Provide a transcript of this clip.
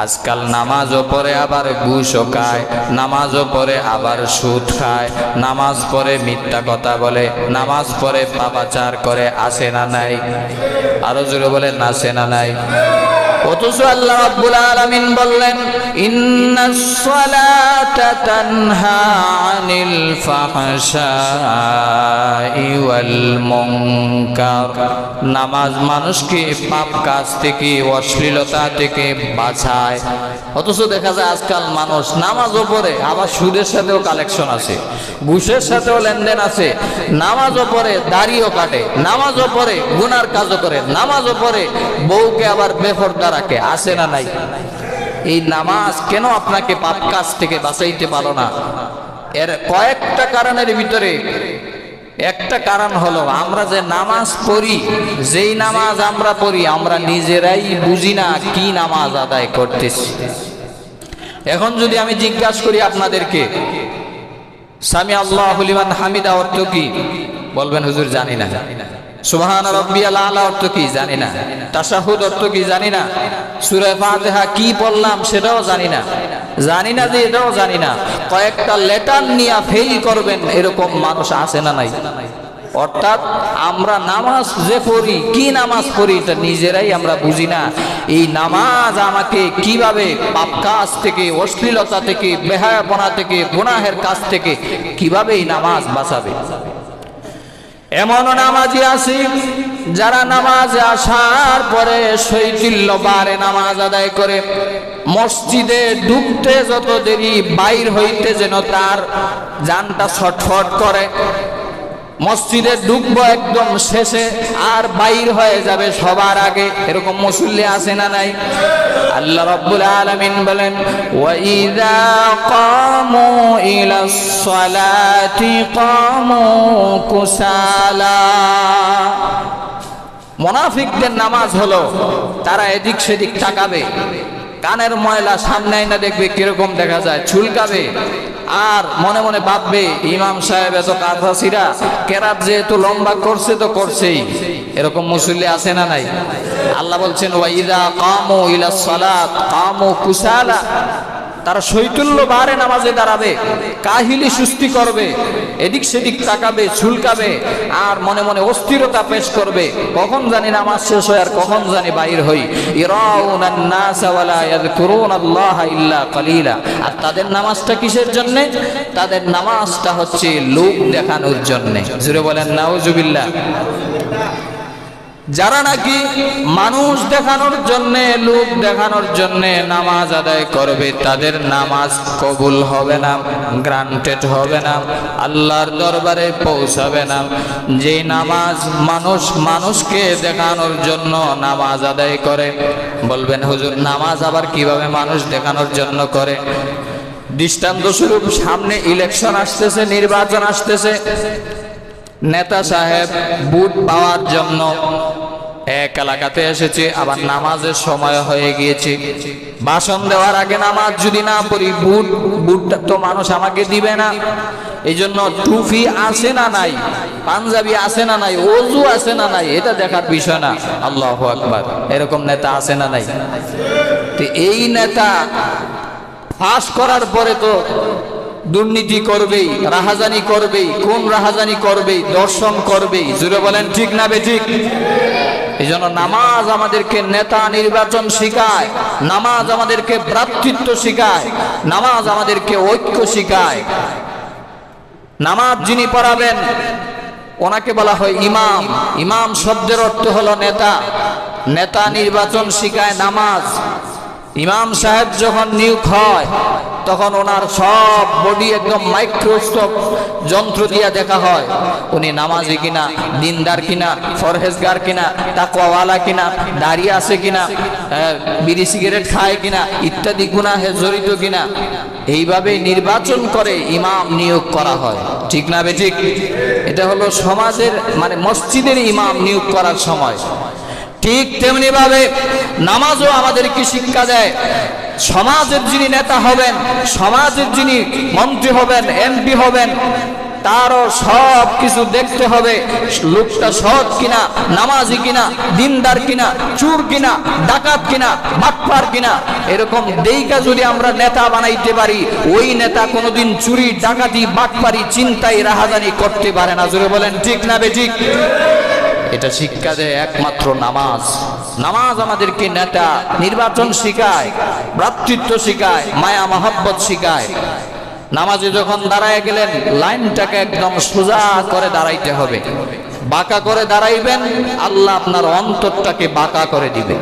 আজকাল নামাজও পড়ে আবার ঘুষও খায়, নামাজও পড়ে আবার সুদ খায়, নামাজ পড়ে মিথ্যা কথা বলে, নামাজ পড়ে পাপাচার করে। আছে না নাই? আরো জোরে বলেন, আছে না নাই? অথচ আল্লাহ রাব্বুল আলামিন বললেন, ইন্নাস সালাতা তানহা আনিল ফাহশাই ওয়াল মুনকার। নামাজ মানুষকে পাপ কাজ থেকে, অশ্লীলতা থেকে বাঁচায়। অথচ দেখা যায় আজকাল মানুষ নামাজও পড়ে আবার সুদের সাথেও কালেকশন আছে, ঘুষের সাথেও লেনদেন আছে, নামাজও পড়ে দাড়িও কাটে, নামাজও পড়ে গুনার কাজও করে, নামাজও পড়ে বউকে আবার বেপরদা রাখে। আছে না নাই? এই নামাজ কেন আপনাকে পাপ কাজ থেকে বাঁচাইতে পারো না? এর কয়েকটা কারণের ভিতরে একটা কারণ হলো, আমরা যে নামাজ পড়ি, যেই নামাজ আমরা পড়ি আমরা নিজেরাই বুঝি না কি নামাজ আদায় করতেছি। এখন যদি আমি জিজ্ঞাসা করি আপনাদেরকে, সামি আল্লাহু লিমান হামিদা অর্থ কি? বলবেন হুজুর জানি না। সুবহান রাব্বিয়াল আলা অর্থ কি? জানি না। তাশাহুদ অর্থ কি? জানি না। সূরা ফাতিহা কি পড়লাম সেটাও জানি না। জানি না যে এটাও জানি না। কয়েকটা লেটার নিয়ে ফেল করবেন এরকম মানুষ আছে না নাই? অর্থাৎ আমরা নামাজ যে পড়ি, কি নামাজ পড়ি এটা নিজেরাই আমরা বুঝি না। এই নামাজ আমাকে কিভাবে পাপ কাজ থেকে, অশ্লীলতা থেকে, বেহায়াপনা থেকে, গুনাহের কাজ থেকে কিভাবে এই নামাজ বাঁচাবে। এমন নামাজি আছে যারা নামাজে আসার পরে শৈথিল্যবারে নামাজ আদায় করে, মসজিদে ঢুকতে যত দেরি, বাইর হইতে যেন তার জানটা ছটফট করে। মসজিদে ঢুকবো একদম শেষে আর বাইর হয়ে যাবে সবার আগে, এরকম মুসল্লি আছে না নাই? আল্লাহ রাব্বুল আলামিন বলেন, ওয়া ইযা কামু ইলাস সালাতি কামু কুসালা। মুনাফিকদের নামাজ হলো তারা এদিক সেদিক তাকাবে, কানের ময়লা সামনে না দেখবে কিরকম দেখা যায়, চুলকাবে, আর মনে মনে ভাববে ইমাম সাহেব এত কাঁথাছিরা কেরাত যেহেতু লম্বা করছে তো করছেই। এরকম মুসল্লি আছে না নাই? আল্লাহ বলছেন, ওয়া ইযা কামু ইলাস সালাত কামু কুসালা। তারা শৈথিল্যবারে নামাজে দাঁড়াবে, কাহিলি সুস্তি করবে, এদিক সেদিক তাকাবে, চুলকাবে, আর মনে মনে অস্থিরতা পেশ করবে, কখন জানি নামাজ শেষ হয় আর কখন জানি বাইর হই। ইরাউনান নাস ওয়া লা ইয়াযকুরুনাল্লাহা ইল্লা কালিলা। আর তাদের নামাজটা কিসের জন্য? তাদের নামাজটা হচ্ছে লোক দেখানোর জন্য। জোরে বলেন নাউজুবিল্লাহ। যারা নাকি মানুষ দেখানোর জন্যে, লোক দেখানোর জন্যে নামাজ আদায় করবে, তাদের নামাজ কবুল হবে না, গ্রান্টেড হবে না, আল্লাহর দরবারে পৌঁছাবে না। যে নামাজ মানুষ মানুষকে দেখানোর জন্য নামাজ আদায় করে, বলবেন হুজুর নামাজ আবার কিভাবে মানুষ দেখানোর জন্য করে? দৃষ্টান্ত স্বরূপ, সামনে ইলেকশন আসতেছে, নির্বাচন আসতেছে, নেতা সাহেব ভোট পাওয়ার জন্য এক এলাকাতে এসেছে, আবার নামাজের সময় হয়ে গিয়েছে। ভাষণ দেওয়ার আগে নামাজ যদি না পড়ি, ভোটটা তো মানুষ আমাকে দিবে না। এই জন্য টুপি আছে না নাই, পাঞ্জাবি আছে না নাই, ওযু আছে না নাই, এটা দেখার বিষয় না। আল্লাহু আকবার। এরকম নেতা আছে না নাই? তো এই নেতা পাস করার পরে তো দুর্নীতি করবেই, রাহাজানি করবেই। কোন রাহাজানি করবেই? দর্শন করবেই। জুড়ে বলেন ঠিক না বেঠিক? এই জন্য নামাজ আমাদেরকে নেতা নির্বাচন শিখায়, নামাজ আমাদেরকে ভ্রাতৃত্ব শিখায়, নামাজ আমাদেরকে ঐক্য শিখায়। নামাজ যিনি পড়াবেন ওনাকে বলা হয় ইমাম। ইমাম শব্দের অর্থ হলো নেতা। নেতা নির্বাচন শিখায় নামাজ। ইমাম সাহেব যখন নিয়োগ হয় তখন ওনার সব বডি একদম মাইক্রোস্কোপ যন্ত্র দিয়ে দেখা হয়, উনি নামাজি কিনা, দিনদার কিনা, ফরহেজগার কিনা, তাকওয়াওয়ালা কিনা, দাড়ি আছে কিনা, বিড়ি সিগারেট খায় কিনা, ইত্যাদি গুনাহে জড়িত কিনা। এইভাবে নির্বাচন করে ইমাম নিয়োগ করা হয়। ঠিক না বেঠিক? এটা হলো সমাজের মানে মসজিদের ইমাম নিয়োগ করার সময়। ঠিক তেমনি ভাবে নামাজও আমাদেরকে শিক্ষা দেয়। সমাজের যিনি নেতা হবেন, সমাজের যিনি মন্ত্রী হবেন, এমপি হবেন, তারও সব কিছু দেখতে হবে, লোকটা সৎ কিনা, নামাজি কিনা, দিনদার কিনা, চোর কিনা, ডাকাত কিনা, বাটপার কিনা। এরকম দেইকা যদি আমরা নেতা বানাইতে পারি, ওই নেতা কোনোদিন চুরি, ডাকাতি, বাটপারি, চিন্তাই, রাহাজানি করতে পারে না। জোরে বলেন ঠিক না বেঠিক? এটা শিক্ষা দেয় একমাত্র নামাজ। নামাজ আমাদেরকে নেতা নির্বাচন শিখায়, ভ্রাতৃত্ব শিখায়, মায়া মহব্বত শিখায়। নামাজে যখন দাঁড়ায় গেলেন, লাইনটাকে একদম সোজা করে দাঁড়াইতে হবে। বাঁকা করে দাঁড়াইবেন, আল্লাহ আপনার অন্তরটাকে বাঁকা করে দিবে।